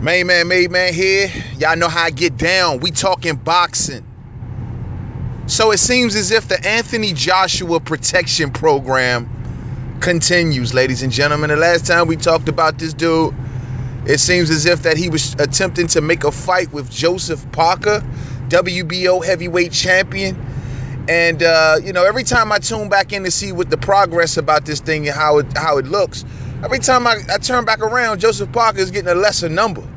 Made man here. Y'all know how I get down. We talking boxing. So it seems as if the Anthony Joshua protection program continues, ladies and gentlemen. The last time we talked about this dude, it seems as if that he was attempting to make a fight with Joseph Parker, WBO heavyweight champion. And every time I tune back in to see what the progress about this thing and how it looks, every time I turn back around, Joseph Parker is getting a lesser number.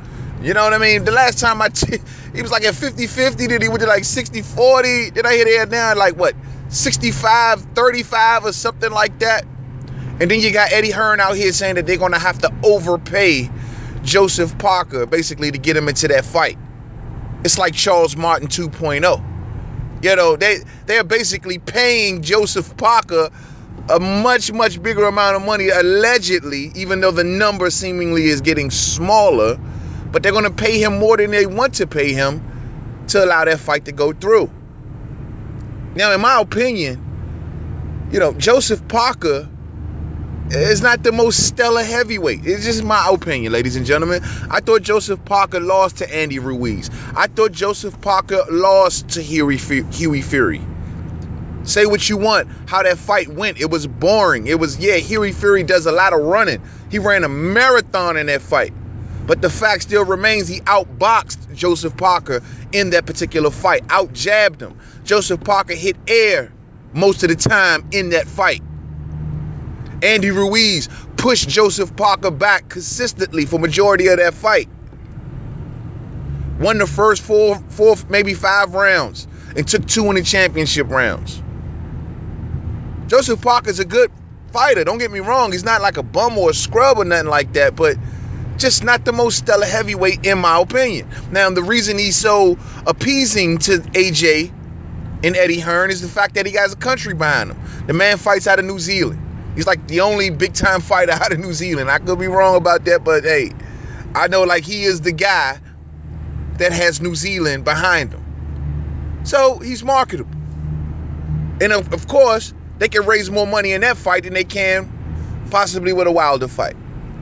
You know what I mean? The last time he was like at 50-50, then he went to like 60-40. Then I hear they're now like what, 65-35 or something like that. And then you got Eddie Hearn out here saying that they're gonna have to overpay Joseph Parker basically to get him into that fight. It's like Charles Martin 2.0. You know, they're basically paying Joseph Parker a much bigger amount of money, allegedly, even though the number seemingly is getting smaller. But they're going to pay him more than they want to pay him to allow that fight to go through. Now, in my opinion, Joseph Parker is not the most stellar heavyweight. It's just my opinion, ladies and gentlemen. I thought Joseph Parker lost to Andy Ruiz. I thought Joseph Parker lost to Hughie Fury. Say what you want, how that fight went. It was boring. Hughie Fury does a lot of running. He ran a marathon in that fight. But the fact still remains, he outboxed Joseph Parker in that particular fight. Out-jabbed him. Joseph Parker hit air most of the time in that fight. Andy Ruiz pushed Joseph Parker back consistently for majority of that fight. Won the first four, maybe 5 rounds and took 2 in the championship rounds. Joseph Parker's a good fighter. Don't get me wrong. He's not like a bum or a scrub or nothing like that, but just not the most stellar heavyweight in my opinion. Now, the reason he's so appeasing to AJ and Eddie Hearn is the fact that he has a country behind him. The man fights out of New Zealand. He's like the only big-time fighter out of New Zealand. I could be wrong about that, but hey, I know like he is the guy that has New Zealand behind him. So he's marketable. And of course, they can raise more money in that fight than they can possibly with a Wilder fight.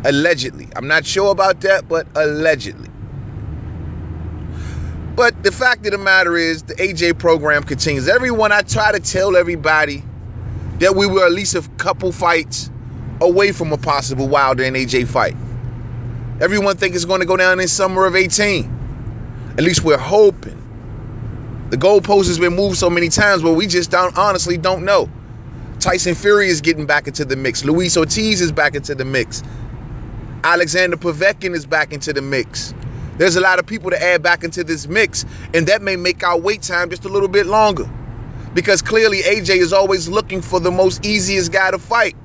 Allegedly. I'm not sure about that, but allegedly. But the fact of the matter is the AJ program continues. I try to tell everybody that we were at least a couple fights away from a possible Wilder and AJ fight. Everyone thinks it's going to go down in summer of 18. At least we're hoping. The goalpost has been moved so many times, but we just honestly don't know. Tyson Fury is getting back into the mix. Luis Ortiz is back into the mix. Alexander Povetkin is back into the mix. There's a lot of people to add back into this mix, and that may make our wait time just a little bit longer. Because clearly AJ is always looking for the most easiest guy to fight.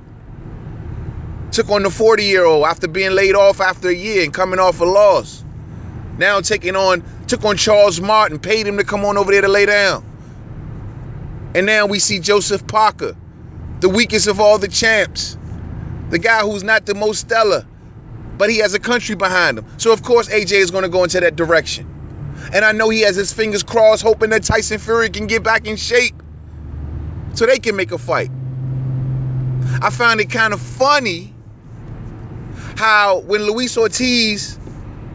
Took on the 40-year-old after being laid off after a year and coming off a loss. Now took on Charles Martin, paid him to come on over there to lay down. And now we see Joseph Parker, the weakest of all the champs. The guy who's not the most stellar, but he has a country behind him. So of course AJ is going to go into that direction. And I know he has his fingers crossed hoping that Tyson Fury can get back in shape so they can make a fight. I found it kind of funny how when Luis Ortiz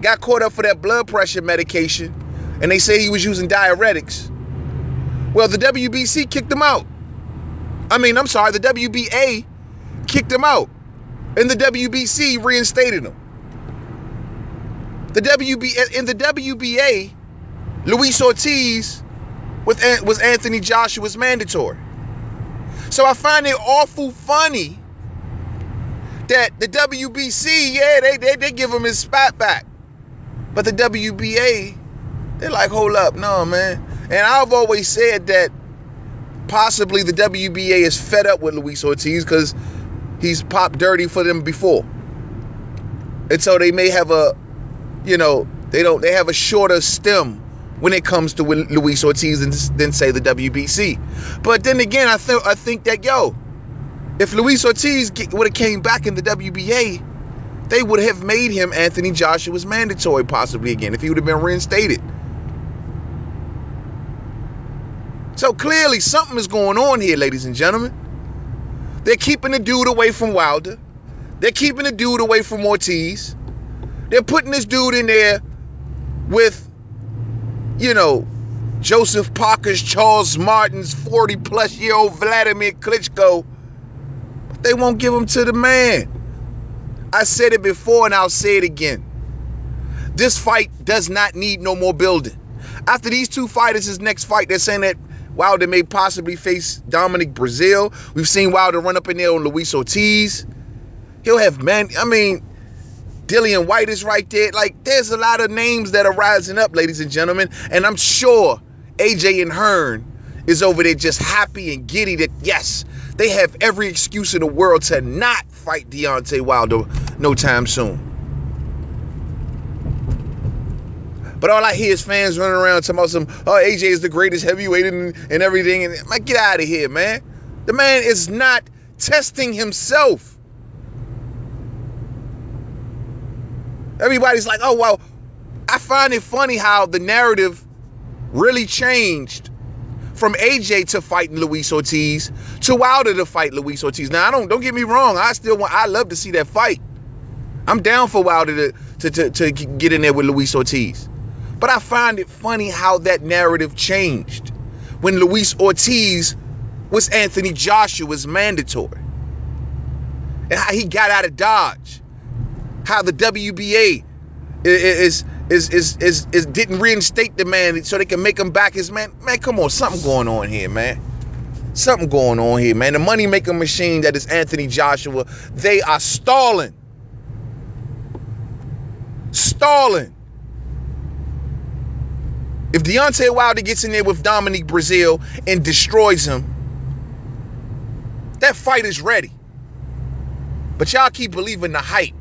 got caught up for that blood pressure medication and they say he was using diuretics, well, the WBC kicked him out. The WBA kicked him out. And the WBC reinstated him. In the WBA, Luis Ortiz was Anthony Joshua's mandatory. So I find it awful funny that the WBC, they give him his spot back. But the WBA, they're like, hold up, no, man. And I've always said that possibly the WBA is fed up with Luis Ortiz because he's popped dirty for them before. And so they may have they have a shorter stem when it comes to Luis Ortiz than say the WBC. But then again, I think that, if Luis Ortiz would have came back in the WBA, they would have made him Anthony Joshua's mandatory possibly again if he would have been reinstated. So clearly something is going on here, ladies and gentlemen. They're keeping the dude away from Wilder. They're keeping the dude away from Ortiz. They're putting this dude in there with, you know, Joseph Parker's, Charles Martin's, 40-plus-year-old Vladimir Klitschko. But they won't give him to the man. I said it before and I'll say it again. This fight does not need no more building. After these two fighters, his next fight, they're saying that Wilder may possibly face Dominic Breazeale. We've seen Wilder run up in there on Luis Ortiz. He'll have Dillian White is right there. Like, there's a lot of names that are rising up, ladies and gentlemen. And I'm sure AJ and Hearn is over there just happy and giddy that, yes, they have every excuse in the world to not fight Deontay Wilder no time soon. But all I hear is fans running around talking about AJ is the greatest heavyweight and everything. And like, get out of here, man. The man is not testing himself. Everybody's like, oh, well, I find it funny how the narrative really changed from AJ to fighting Luis Ortiz to Wilder to fight Luis Ortiz. Now, don't get me wrong. I love to see that fight. I'm down for Wilder to get in there with Luis Ortiz. But I find it funny how that narrative changed when Luis Ortiz was Anthony Joshua's mandatory. And how he got out of Dodge. How the WBA didn't reinstate the man so they can make him back his man. Man, come on, something going on here, man. Something going on here, man. The money-making machine that is Anthony Joshua, they are stalling. Stalling. If Deontay Wilder gets in there with Dominic Breazeale and destroys him, that fight is ready. But y'all keep believing the hype.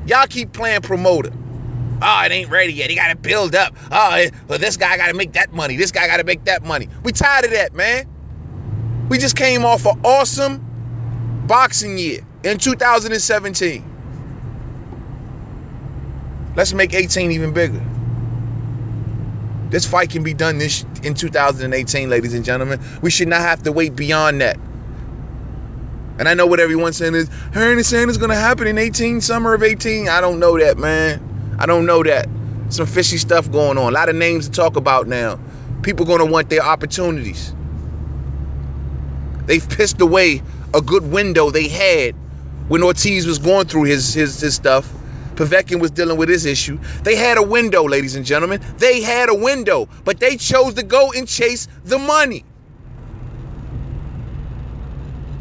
Y'all keep playing promoter. Oh, it ain't ready yet. He got to build up. Oh, well, this guy got to make that money. This guy got to make that money. We tired of that, man. We just came off an awesome boxing year in 2017. Let's make 18 even bigger. This fight can be done in 2018, ladies and gentlemen. We should not have to wait beyond that. And I know what everyone's saying is, Hearn is saying it's going to happen in 18, summer of 18. I don't know that, man. I don't know that. Some fishy stuff going on. A lot of names to talk about now. People going to want their opportunities. They've pissed away a good window they had when Ortiz was going through his stuff. Povetkin was dealing with his issue. They had a window, ladies and gentlemen. They had a window, but they chose to go and chase the money.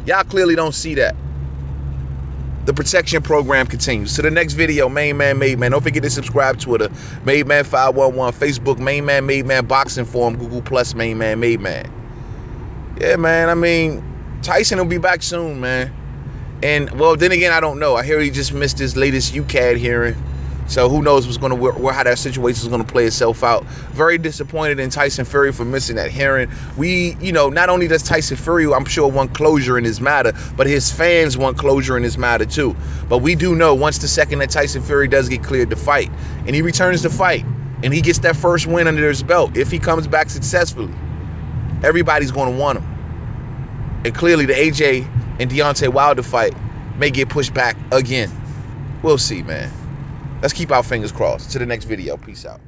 Y'all clearly don't see that. The protection program continues. To the next video, Main Man, Made Man. Don't forget to subscribe to Twitter, Made Man 511, Facebook, Main Man, Made Man, Boxing Forum, Google Plus, Main Man, Made Man. Yeah, man. I mean, Tyson will be back soon, man. And, well, then again, I don't know. I hear he just missed his latest UCAD hearing. So who knows how that situation is going to play itself out. Very disappointed in Tyson Fury for missing that hearing. Not only does Tyson Fury, I'm sure, want closure in his matter, but his fans want closure in his matter too. But we do know once the second that Tyson Fury does get cleared to fight, and he returns to fight, and he gets that first win under his belt, if he comes back successfully, everybody's going to want him. And clearly the AJ and Deontay Wilder fight may get pushed back again. We'll see, man. Let's keep our fingers crossed. To the next video. Peace out.